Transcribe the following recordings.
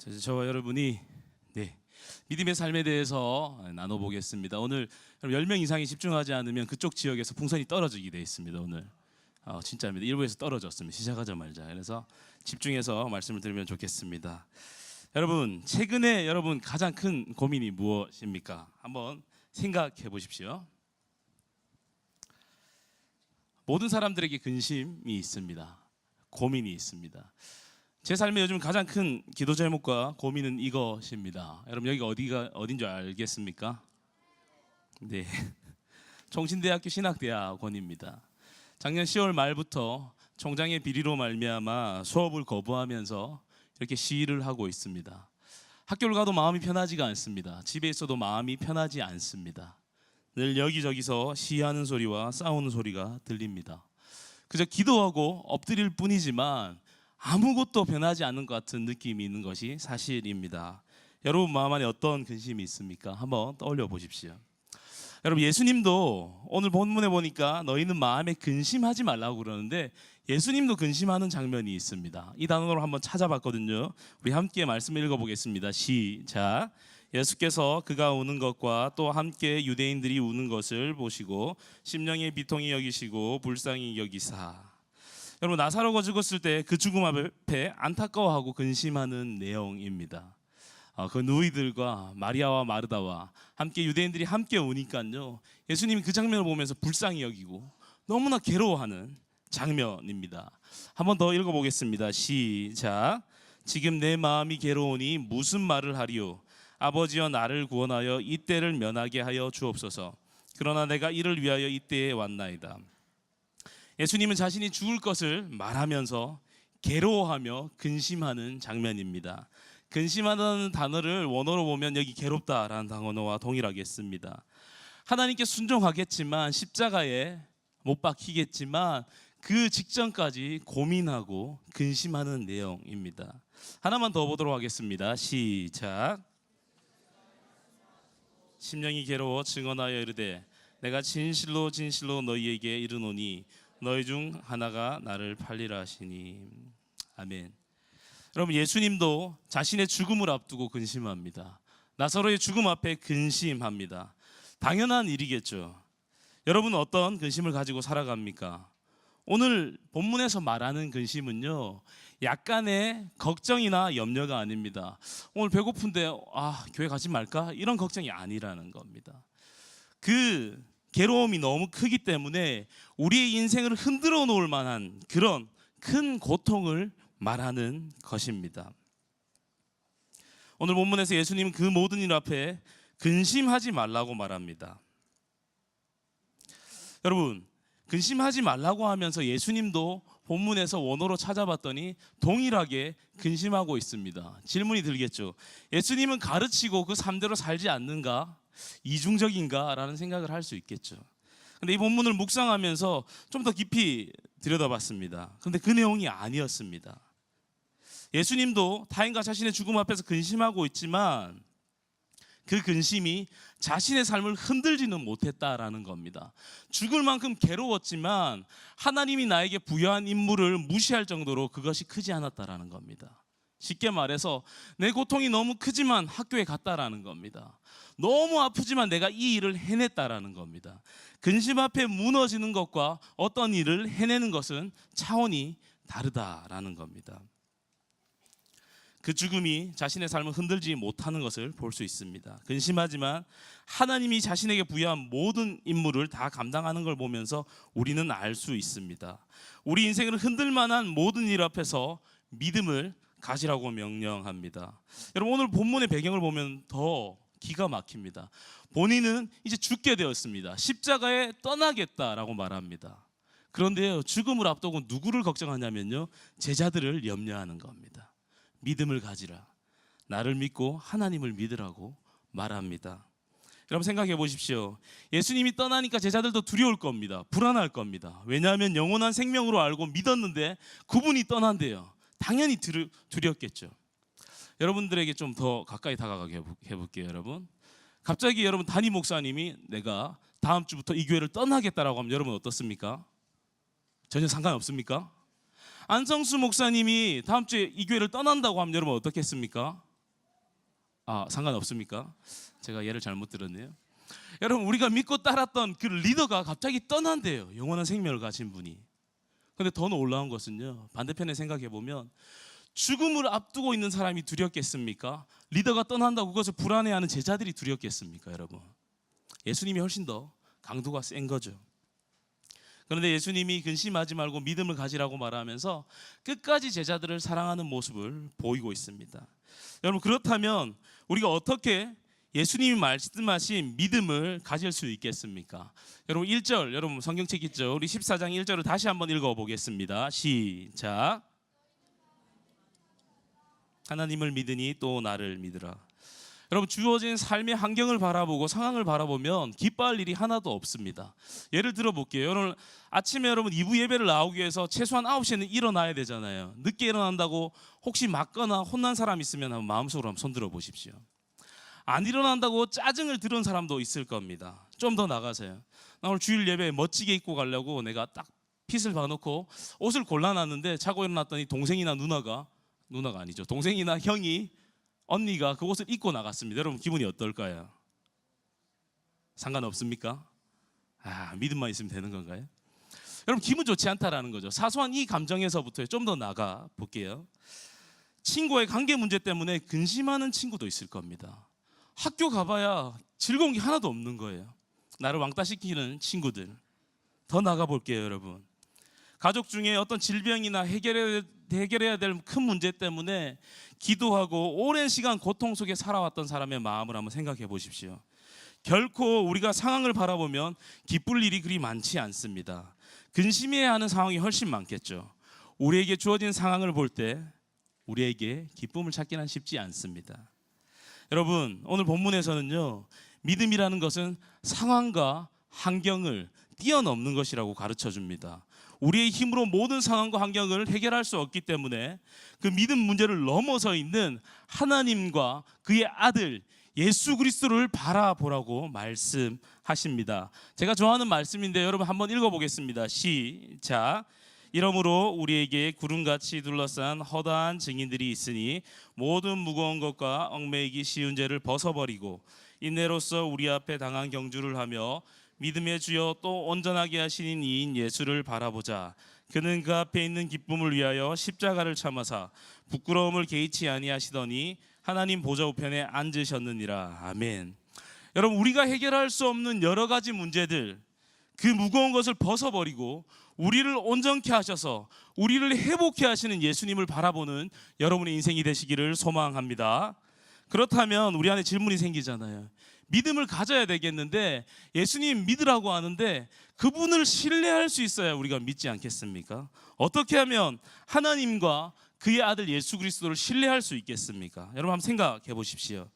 저와 여러분이 믿음의 삶에 대해서 나눠보겠습니다. 오늘 10명 이상이 집중하지 않으면 그쪽 지역에서 풍선이 떨어지게 돼 있습니다. 오늘 진짜입니다. 일부에서 떨어졌습니다. 시작하자마자. 그래서 집중해서 말씀을 드리면 좋겠습니다. 여러분, 최근에 여러분 가장 큰 고민이 무엇입니까? 한번 생각해 보십시오. 모든 사람들에게 근심이 있습니다. 고민이 있습니다. 제 삶에 요즘 가장 큰 기도 제목과 고민은 이것입니다. 여러분, 여기가 어딘 줄 알겠습니까? 네, 총신대학교 신학대학원입니다. 작년 10월 말부터 총장의 비리로 말미암아 수업을 거부하면서 이렇게 시위를 하고 있습니다. 학교를 가도 마음이 편하지가 않습니다. 집에 있어도 마음이 편하지 않습니다. 늘 여기저기서 시위하는 소리와 싸우는 소리가 들립니다. 그저 기도하고 엎드릴 뿐이지만 아무것도 변하지 않는 것 같은 느낌이 있는 것이 사실입니다. 여러분 마음 안에 어떤 근심이 있습니까? 한번 떠올려 보십시오. 여러분, 예수님도 오늘 본문에 보니까 너희는 마음에 근심하지 말라고 그러는데 예수님도 근심하는 장면이 있습니다. 이 단어로 한번 찾아봤거든요. 우리 함께 말씀 읽어보겠습니다. 시작. 예수께서 그가 우는 것과 또 함께 유대인들이 우는 것을 보시고 심령의 비통이 여기시고 불쌍히 여기사. 여러분, 나사로가 죽었을 때 그 죽음 앞에 안타까워하고 근심하는 내용입니다. 그 누이들과 마리아와 마르다와 함께 유대인들이 함께 우니까요, 예수님이 그 장면을 보면서 불쌍히 여기고 너무나 괴로워하는 장면입니다. 한번 더 읽어보겠습니다. 시작. 지금 내 마음이 괴로우니 무슨 말을 하리요? 아버지여, 나를 구원하여 이때를 면하게 하여 주옵소서. 그러나 내가 이를 위하여 이때에 왔나이다. 예수님은 자신이 죽을 것을 말하면서 괴로워하며 근심하는 장면입니다. 근심하다는 단어를 원어로 보면 여기 괴롭다라는 단어와 동일하겠습니다. 하나님께 순종하겠지만 십자가에 못 박히겠지만 그 직전까지 고민하고 근심하는 내용입니다. 하나만 더 보도록 하겠습니다. 시작. 심령이 괴로워 증언하여 이르되 내가 진실로 진실로 너희에게 이르노니 너희 중 하나가 나를 팔리라 하시니. 아멘. 여러분, 예수님도 자신의 죽음을 앞두고 근심합니다. 나사로의 죽음 앞에 근심합니다. 당연한 일이겠죠. 여러분은 어떤 근심을 가지고 살아갑니까? 오늘 본문에서 말하는 근심은요, 약간의 걱정이나 염려가 아닙니다. 오늘 배고픈데 교회 가지 말까? 이런 걱정이 아니라는 겁니다. 그 괴로움이 너무 크기 때문에 우리의 인생을 흔들어 놓을 만한 그런 큰 고통을 말하는 것입니다. 오늘 본문에서 예수님은 그 모든 일 앞에 근심하지 말라고 말합니다. 여러분, 근심하지 말라고 하면서 예수님도 본문에서 원어로 찾아봤더니 동일하게 근심하고 있습니다. 질문이 들겠죠. 예수님은 가르치고 그 삶대로 살지 않는가? 이중적인가? 라는 생각을 할 수 있겠죠. 근데 이 본문을 묵상하면서 좀 더 깊이 들여다봤습니다. 그런데 그 내용이 아니었습니다. 예수님도 타인과 자신의 죽음 앞에서 근심하고 있지만 그 근심이 자신의 삶을 흔들지는 못했다라는 겁니다. 죽을 만큼 괴로웠지만 하나님이 나에게 부여한 임무를 무시할 정도로 그것이 크지 않았다라는 겁니다. 쉽게 말해서 내 고통이 너무 크지만 학교에 갔다라는 겁니다. 너무 아프지만 내가 이 일을 해냈다라는 겁니다. 근심 앞에 무너지는 것과 어떤 일을 해내는 것은 차원이 다르다라는 겁니다. 그 죽음이 자신의 삶을 흔들지 못하는 것을 볼 수 있습니다. 근심하지만 하나님이 자신에게 부여한 모든 임무를 다 감당하는 걸 보면서 우리는 알 수 있습니다. 우리 인생을 흔들 만한 모든 일 앞에서 믿음을 가지라고 명령합니다. 여러분, 오늘 본문의 배경을 보면 더 기가 막힙니다. 본인은 이제 죽게 되었습니다. 십자가에 떠나겠다라고 말합니다. 그런데요, 죽음을 앞두고 누구를 걱정하냐면요, 제자들을 염려하는 겁니다. 믿음을 가지라. 나를 믿고 하나님을 믿으라고 말합니다. 여러분, 생각해 보십시오. 예수님이 떠나니까 제자들도 두려울 겁니다. 불안할 겁니다. 왜냐하면 영원한 생명으로 알고 믿었는데 그분이 떠난대요. 당연히 두렵겠죠. 여러분들에게 좀 더 가까이 다가가게 해볼게요. 여러분, 갑자기 여러분 담임 목사님이 내가 다음 주부터 이 교회를 떠나겠다라고 하면 여러분 어떻습니까? 전혀 상관없습니까? 안성수 목사님이 다음 주에 이 교회를 떠난다고 하면 여러분 어떻겠습니까? 상관없습니까? 제가 예를 잘못 들었네요. 여러분, 우리가 믿고 따랐던 그 리더가 갑자기 떠난대요. 영원한 생명을 가진 분이. 근데 더 놀라운 것은요, 반대편에 생각해 보면 죽음을 앞두고 있는 사람이 두렵겠습니까? 리더가 떠난다고 그것을 불안해하는 제자들이 두렵겠습니까, 여러분? 예수님이 훨씬 더 강도가 센 거죠. 그런데 예수님이 근심하지 말고 믿음을 가지라고 말하면서 끝까지 제자들을 사랑하는 모습을 보이고 있습니다. 여러분, 그렇다면 우리가 어떻게 예수님이 말씀하신 믿음을 가질 수 있겠습니까? 여러분, 1절, 여러분 성경책 있죠? 우리 14장 1절을 다시 한번 읽어보겠습니다. 시작. 하나님을 믿으니 또 나를 믿으라. 여러분, 주어진 삶의 환경을 바라보고 상황을 바라보면 기뻐할 일이 하나도 없습니다. 예를 들어 볼게요. 여러분, 아침에 여러분 2부 예배를 나오기 위해서 최소한 9시에는 일어나야 되잖아요. 늦게 일어난다고 혹시 맞거나 혼난 사람 있으면 한번 마음속으로 한번 손들어 보십시오. 안 일어난다고 짜증을 들은 사람도 있을 겁니다. 좀 더 나가세요. 나 오늘 주일 예배에 멋지게 입고 가려고 내가 딱 핏을 봐놓고 옷을 골라놨는데 자고 일어났더니 동생이나 누나가 아니죠. 동생이나 형이, 언니가 그 옷을 입고 나갔습니다. 여러분, 기분이 어떨까요? 상관없습니까? 믿음만 있으면 되는 건가요? 여러분, 기분 좋지 않다라는 거죠. 사소한 이 감정에서부터 좀 더 나가 볼게요. 친구의 관계 문제 때문에 근심하는 친구도 있을 겁니다. 학교 가봐야 즐거운 게 하나도 없는 거예요. 나를 왕따시키는 친구들. 더 나가 볼게요, 여러분. 가족 중에 어떤 질병이나 해결해야 될 큰 문제 때문에 기도하고 오랜 시간 고통 속에 살아왔던 사람의 마음을 한번 생각해 보십시오. 결코 우리가 상황을 바라보면 기쁠 일이 그리 많지 않습니다. 근심해야 하는 상황이 훨씬 많겠죠. 우리에게 주어진 상황을 볼 때 우리에게 기쁨을 찾기는 쉽지 않습니다. 여러분, 오늘 본문에서는요, 믿음이라는 것은 상황과 환경을 뛰어넘는 것이라고 가르쳐 줍니다. 우리의 힘으로 모든 상황과 환경을 해결할 수 없기 때문에 그 믿음 문제를 넘어서 있는 하나님과 그의 아들 예수 그리스도를 바라보라고 말씀하십니다. 제가 좋아하는 말씀인데 여러분 한번 읽어보겠습니다. 시작. 이러므로 우리에게 구름같이 둘러싼 허다한 증인들이 있으니 모든 무거운 것과 얽매이기 쉬운 죄를 벗어버리고 인내로써 우리 앞에 당한 경주를 하며 믿음의 주여 또 온전하게 하시는 이인 예수를 바라보자. 그는 그 앞에 있는 기쁨을 위하여 십자가를 참으사 부끄러움을 개의치 아니하시더니 하나님 보좌 우편에 앉으셨느니라. 아멘. 여러분, 우리가 해결할 수 없는 여러 가지 문제들, 그 무거운 것을 벗어버리고 우리를 온전케 하셔서 우리를 회복케 하시는 예수님을 바라보는 여러분의 인생이 되시기를 소망합니다. 그렇다면 우리 안에 질문이 생기잖아요. 믿음을 가져야 되겠는데 예수님 믿으라고 하는데 그분을 신뢰할 수 있어야 우리가 믿지 않겠습니까? 어떻게 하면 하나님과 그의 아들 예수 그리스도를 신뢰할 수 있겠습니까? 여러분 한번 생각해 보십시오.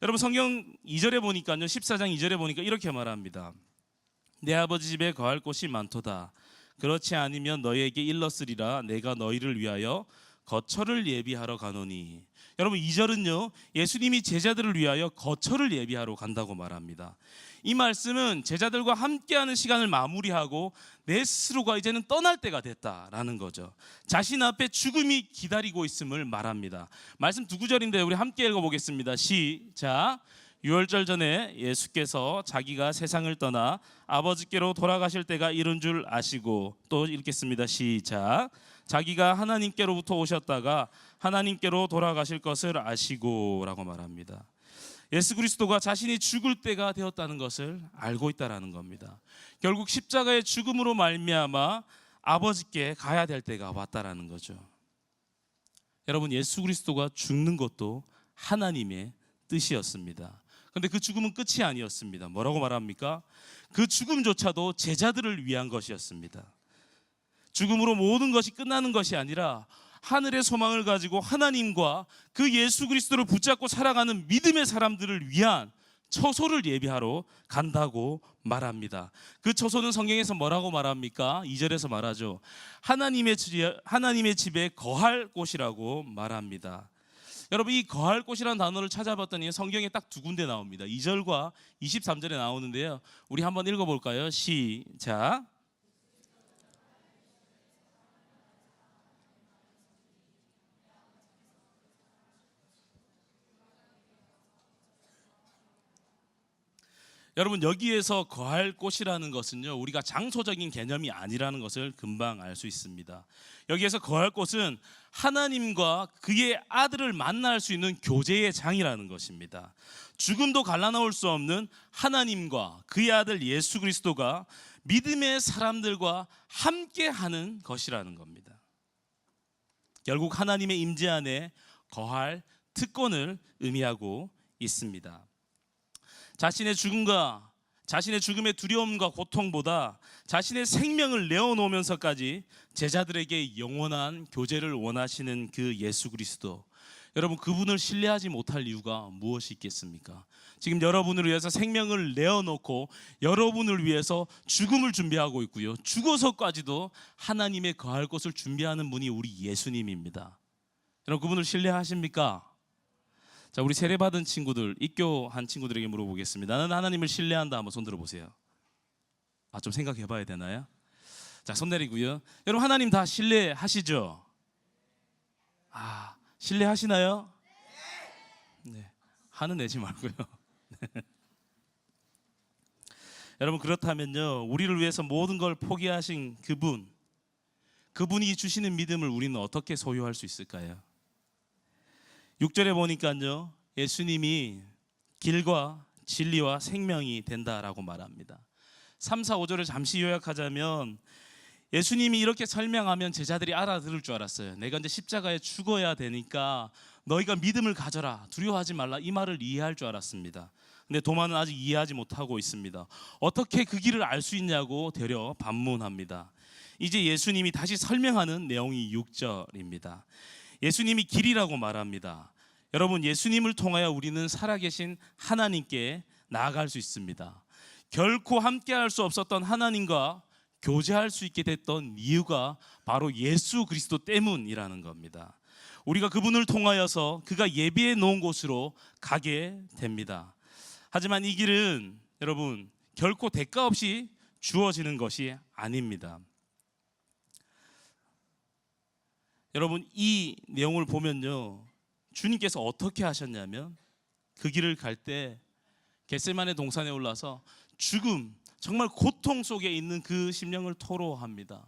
여러분, 성경 2절에 보니까요, 14장 2절에 보니까 이렇게 말합니다. 내 아버지 집에 거할 곳이 많도다. 그렇지 않으면 너희에게 일렀으리라. 내가 너희를 위하여 거처를 예비하러 가노니. 여러분, 2절은요, 예수님이 제자들을 위하여 거처를 예비하러 간다고 말합니다. 이 말씀은 제자들과 함께하는 시간을 마무리하고 내 스스로가 이제는 떠날 때가 됐다라는 거죠. 자신 앞에 죽음이 기다리고 있음을 말합니다. 말씀 두 구절인데 우리 함께 읽어보겠습니다. 시작. 유월절 전에 예수께서 자기가 세상을 떠나 아버지께로 돌아가실 때가 이른 줄 아시고, 또 읽겠습니다. 시작. 자기가 하나님께로부터 오셨다가 하나님께로 돌아가실 것을 아시고 라고 말합니다. 예수 그리스도가 자신이 죽을 때가 되었다는 것을 알고 있다는 겁니다. 결국 십자가의 죽음으로 말미암아 아버지께 가야 될 때가 왔다라는 거죠. 여러분, 예수 그리스도가 죽는 것도 하나님의 뜻이었습니다. 그런데 그 죽음은 끝이 아니었습니다. 뭐라고 말합니까? 그 죽음조차도 제자들을 위한 것이었습니다. 죽음으로 모든 것이 끝나는 것이 아니라 하늘의 소망을 가지고 하나님과 그 예수 그리스도를 붙잡고 살아가는 믿음의 사람들을 위한 처소를 예비하러 간다고 말합니다. 그 처소는 성경에서 뭐라고 말합니까? 2절에서 말하죠. 하나님의 집에 거할 곳이라고 말합니다. 여러분, 이 거할 곳이라는 단어를 찾아봤더니 성경에 딱 두 군데 나옵니다. 2절과 23절에 나오는데요, 우리 한번 읽어볼까요? 시작. 여러분, 여기에서 거할 곳이라는 것은요, 우리가 장소적인 개념이 아니라는 것을 금방 알 수 있습니다. 여기에서 거할 곳은 하나님과 그의 아들을 만날 수 있는 교제의 장이라는 것입니다. 죽음도 갈라놓을 수 없는 하나님과 그의 아들 예수 그리스도가 믿음의 사람들과 함께하는 것이라는 겁니다. 결국 하나님의 임재 안에 거할 특권을 의미하고 있습니다. 자신의 죽음과 자신의 죽음의 두려움과 고통보다 자신의 생명을 내어놓으면서까지 제자들에게 영원한 교제를 원하시는 그 예수 그리스도, 여러분, 그분을 신뢰하지 못할 이유가 무엇이 있겠습니까? 지금 여러분을 위해서 생명을 내어놓고 여러분을 위해서 죽음을 준비하고 있고요, 죽어서까지도 하나님의 거할 곳을 준비하는 분이 우리 예수님입니다. 여러분, 그분을 신뢰하십니까? 자, 우리 세례받은 친구들, 입교한 친구들에게 물어보겠습니다. 나는 하나님을 신뢰한다. 한번 손 들어보세요. 좀 생각해 봐야 되나요? 자, 손 내리고요. 여러분, 하나님 다 신뢰하시죠? 신뢰하시나요? 네. 화는 내지 말고요. 네. 여러분, 그렇다면요, 우리를 위해서 모든 걸 포기하신 그분이 주시는 믿음을 우리는 어떻게 소유할 수 있을까요? 6절에 보니까요, 예수님이 길과 진리와 생명이 된다라고 말합니다. 3, 4, 5절을 잠시 요약하자면, 예수님이 이렇게 설명하면 제자들이 알아들을 줄 알았어요. 내가 이제 십자가에 죽어야 되니까 너희가 믿음을 가져라, 두려워하지 말라, 이 말을 이해할 줄 알았습니다. 근데 도마는 아직 이해하지 못하고 있습니다. 어떻게 그 길을 알 수 있냐고 되려 반문합니다. 이제 예수님이 다시 설명하는 내용이 6절입니다. 예수님이 길이라고 말합니다. 여러분, 예수님을 통하여 우리는 살아계신 하나님께 나아갈 수 있습니다. 결코 함께할 수 없었던 하나님과 교제할 수 있게 됐던 이유가 바로 예수 그리스도 때문이라는 겁니다. 우리가 그분을 통하여서 그가 예비해 놓은 곳으로 가게 됩니다. 하지만 이 길은 여러분, 결코 대가 없이 주어지는 것이 아닙니다. 여러분, 이 내용을 보면요, 주님께서 어떻게 하셨냐면, 그 길을 갈 때 겟세마네 동산에 올라서 죽음, 정말 고통 속에 있는 그 심령을 토로합니다.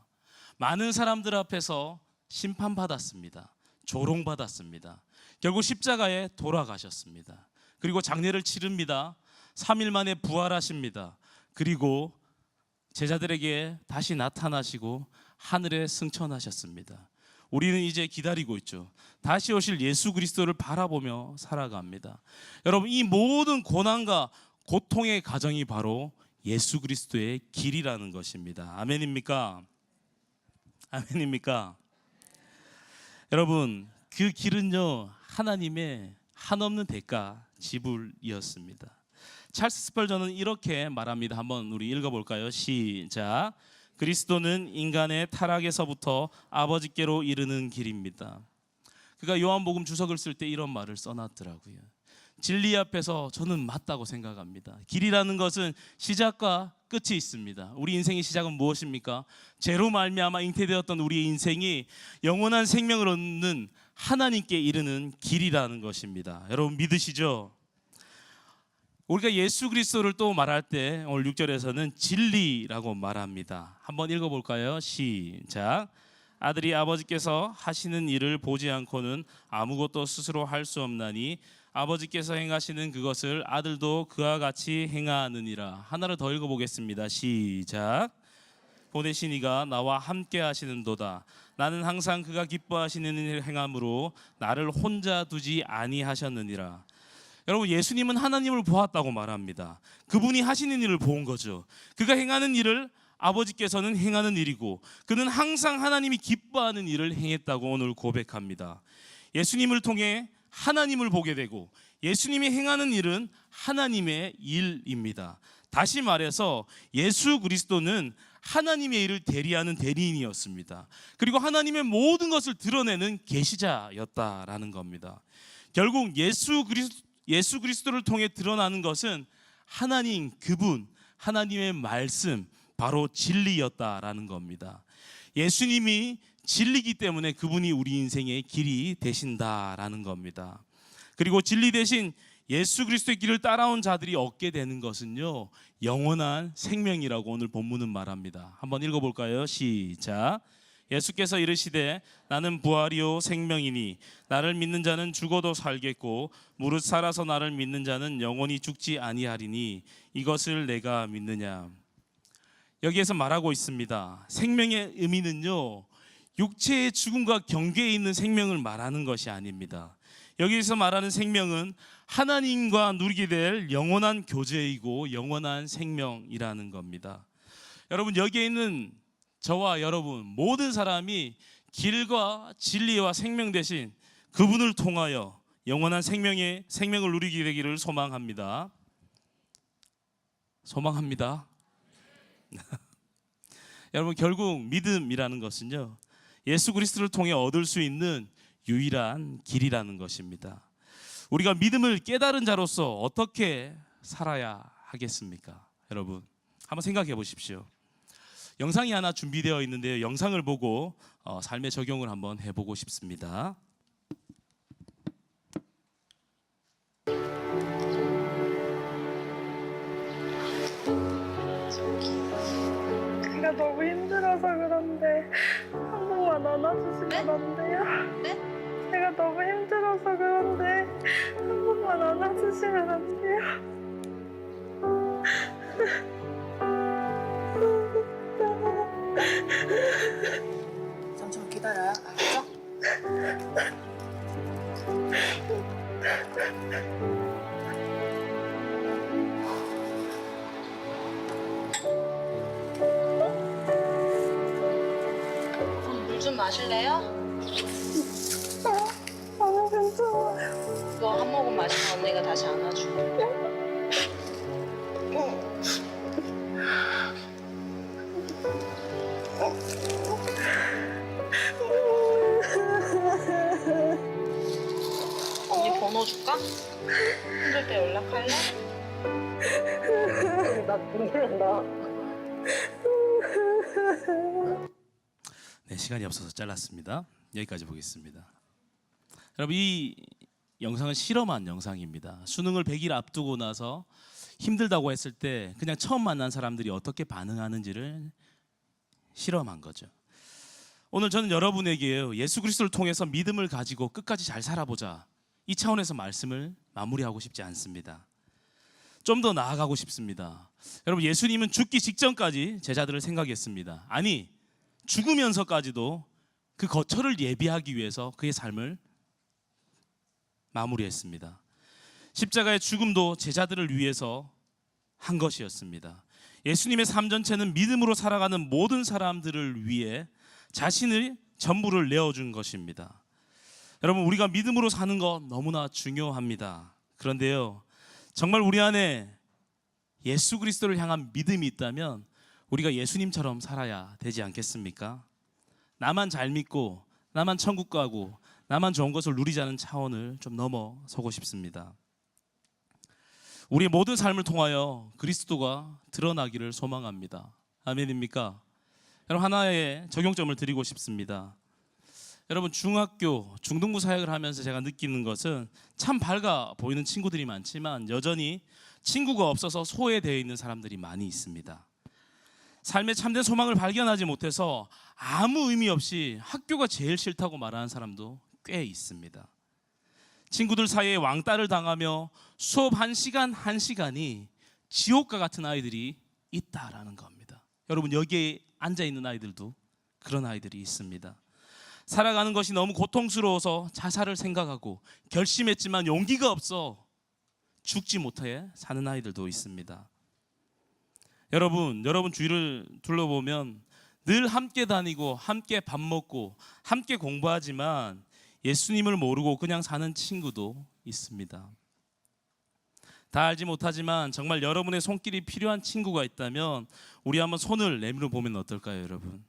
많은 사람들 앞에서 심판받았습니다. 조롱받았습니다. 결국 십자가에 돌아가셨습니다. 그리고 장례를 치릅니다. 3일 만에 부활하십니다. 그리고 제자들에게 다시 나타나시고 하늘에 승천하셨습니다. 우리는 이제 기다리고 있죠. 다시 오실 예수 그리스도를 바라보며 살아갑니다. 여러분, 이 모든 고난과 고통의 과정이 바로 예수 그리스도의 길이라는 것입니다. 아멘입니까? 아멘입니까? 여러분, 그 길은요, 하나님의 한없는 대가 지불이었습니다. 찰스 스펄전은 이렇게 말합니다. 한번 우리 읽어볼까요? 시작. 그리스도는 인간의 타락에서부터 아버지께로 이르는 길입니다. 그가 요한복음 주석을 쓸 때 이런 말을 써놨더라고요. 진리 앞에서 저는 맞다고 생각합니다. 길이라는 것은 시작과 끝이 있습니다. 우리 인생의 시작은 무엇입니까? 죄로 말미암아 잉태되었던 우리의 인생이 영원한 생명을 얻는 하나님께 이르는 길이라는 것입니다. 여러분, 믿으시죠? 우리가 예수 그리스도를 또 말할 때 오늘 6절에서는 진리라고 말합니다. 한번 읽어볼까요? 시작. 아들이 아버지께서 하시는 일을 보지 않고는 아무것도 스스로 할 수 없나니 아버지께서 행하시는 그것을 아들도 그와 같이 행하느니라. 하나를 더 읽어보겠습니다. 시작. 보내신 이가 나와 함께 하시는도다. 나는 항상 그가 기뻐하시는 일을 행함으로 나를 혼자 두지 아니하셨느니라. 여러분, 예수님은 하나님을 보았다고 말합니다. 그분이 하시는 일을 본 거죠. 그가 행하는 일을 아버지께서는 행하는 일이고, 그는 항상 하나님이 기뻐하는 일을 행했다고 오늘 고백합니다. 예수님을 통해 하나님을 보게 되고, 예수님이 행하는 일은 하나님의 일입니다. 다시 말해서 예수 그리스도는 하나님의 일을 대리하는 대리인이었습니다. 그리고 하나님의 모든 것을 드러내는 계시자였다라는 겁니다. 결국 예수 그리스도를 통해 드러나는 것은 하나님, 그분, 하나님의 말씀, 바로 진리였다라는 겁니다. 예수님이 진리이기 때문에 그분이 우리 인생의 길이 되신다라는 겁니다. 그리고 진리 대신 예수 그리스도의 길을 따라온 자들이 얻게 되는 것은요, 영원한 생명이라고 오늘 본문은 말합니다. 한번 읽어볼까요? 시작. 예수께서 이르시되 나는 부활이요 생명이니 나를 믿는 자는 죽어도 살겠고 무릇 살아서 나를 믿는 자는 영원히 죽지 아니하리니 이것을 내가 믿느냐. 여기에서 말하고 있습니다. 생명의 의미는요, 육체의 죽음과 경계에 있는 생명을 말하는 것이 아닙니다. 여기서 말하는 생명은 하나님과 누리게 될 영원한 교제이고 영원한 생명이라는 겁니다. 여러분, 여기에 있는 저와 여러분 모든 사람이 길과 진리와 생명 대신 그분을 통하여 영원한 생명을 누리게 되기를 소망합니다. 여러분, 결국 믿음이라는 것은요, 예수 그리스도를 통해 얻을 수 있는 유일한 길이라는 것입니다. 우리가 믿음을 깨달은 자로서 어떻게 살아야 하겠습니까? 여러분, 한번 생각해 보십시오. 영상이 하나 준비되어 있는데요, 영상을 보고 삶의 적용을 한번 해보고 싶습니다. 제가 너무 힘들어서 그런데 한 번만 안아주시면 안 돼요? 네? 제가 너무 힘들어서 그런데 한 번만 안아주시면 안 돼요? 잠시만 기다려요. 알겠죠? 물 좀 마실래요? 아니 괜찮아요. 이거 한 모금 마시면 언니가 다시 안아줄게. 언니 번호 줄까? 힘들 때 연락할래? 나 눈물난다. 네, 시간이 없어서 잘랐습니다. 여기까지 보겠습니다. 여러분, 이 영상은 실험한 영상입니다. 수능을 100일 앞두고 나서 힘들다고 했을 때 그냥 처음 만난 사람들이 어떻게 반응하는지를 실험한 거죠. 오늘 저는 여러분에게 예수 그리스도를 통해서 믿음을 가지고 끝까지 잘 살아보자, 이 차원에서 말씀을 마무리하고 싶지 않습니다. 좀 더 나아가고 싶습니다. 여러분, 예수님은 죽기 직전까지 제자들을 생각했습니다. 아니, 죽으면서까지도 그 거처를 예비하기 위해서 그의 삶을 마무리했습니다. 십자가의 죽음도 제자들을 위해서 한 것이었습니다. 예수님의 삶 전체는 믿음으로 살아가는 모든 사람들을 위해 자신의 전부를 내어준 것입니다. 여러분, 우리가 믿음으로 사는 것 너무나 중요합니다. 그런데요, 정말 우리 안에 예수 그리스도를 향한 믿음이 있다면 우리가 예수님처럼 살아야 되지 않겠습니까? 나만 잘 믿고 나만 천국 가고 나만 좋은 것을 누리자는 차원을 좀 넘어서고 싶습니다. 우리의 모든 삶을 통하여 그리스도가 드러나기를 소망합니다. 아멘입니까? 여러분, 하나의 적용점을 드리고 싶습니다. 여러분, 중학교, 중등부 사역을 하면서 제가 느끼는 것은 참 밝아 보이는 친구들이 많지만 여전히 친구가 없어서 소외되어 있는 사람들이 많이 있습니다. 삶의 참된 소망을 발견하지 못해서 아무 의미 없이 학교가 제일 싫다고 말하는 사람도 꽤 있습니다. 친구들 사이에 왕따를 당하며 수업 한 시간이 지옥과 같은 아이들이 있다라는 겁니다. 여러분, 여기에 앉아있는 아이들도 그런 아이들이 있습니다. 살아가는 것이 너무 고통스러워서 자살을 생각하고 결심했지만 용기가 없어 죽지 못해 사는 아이들도 있습니다. 여러분 주위를 둘러보면 늘 함께 다니고 함께 밥 먹고 함께 공부하지만 예수님을 모르고 그냥 사는 친구도 있습니다. 다 알지 못하지만 정말 여러분의 손길이 필요한 친구가 있다면 우리 한번 손을 내밀어 보면 어떨까요, 여러분?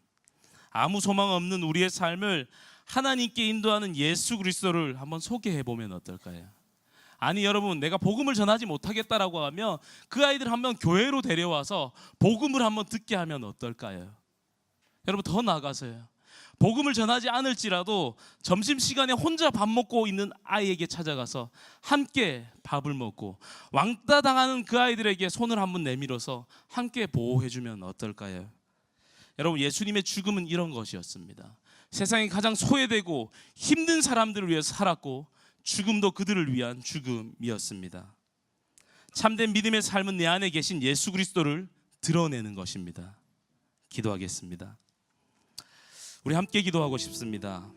아무 소망 없는 우리의 삶을 하나님께 인도하는 예수 그리스도를 한번 소개해 보면 어떨까요? 아니, 여러분, 내가 복음을 전하지 못하겠다라고 하면 그 아이들 한번 교회로 데려와서 복음을 한번 듣게 하면 어떨까요? 여러분, 더 나아가서요, 복음을 전하지 않을지라도 점심시간에 혼자 밥 먹고 있는 아이에게 찾아가서 함께 밥을 먹고 왕따 당하는 그 아이들에게 손을 한번 내밀어서 함께 보호해주면 어떨까요? 여러분, 예수님의 죽음은 이런 것이었습니다. 세상에 가장 소외되고 힘든 사람들을 위해서 살았고 죽음도 그들을 위한 죽음이었습니다. 참된 믿음의 삶은 내 안에 계신 예수 그리스도를 드러내는 것입니다. 기도하겠습니다. 우리 함께 기도하고 싶습니다.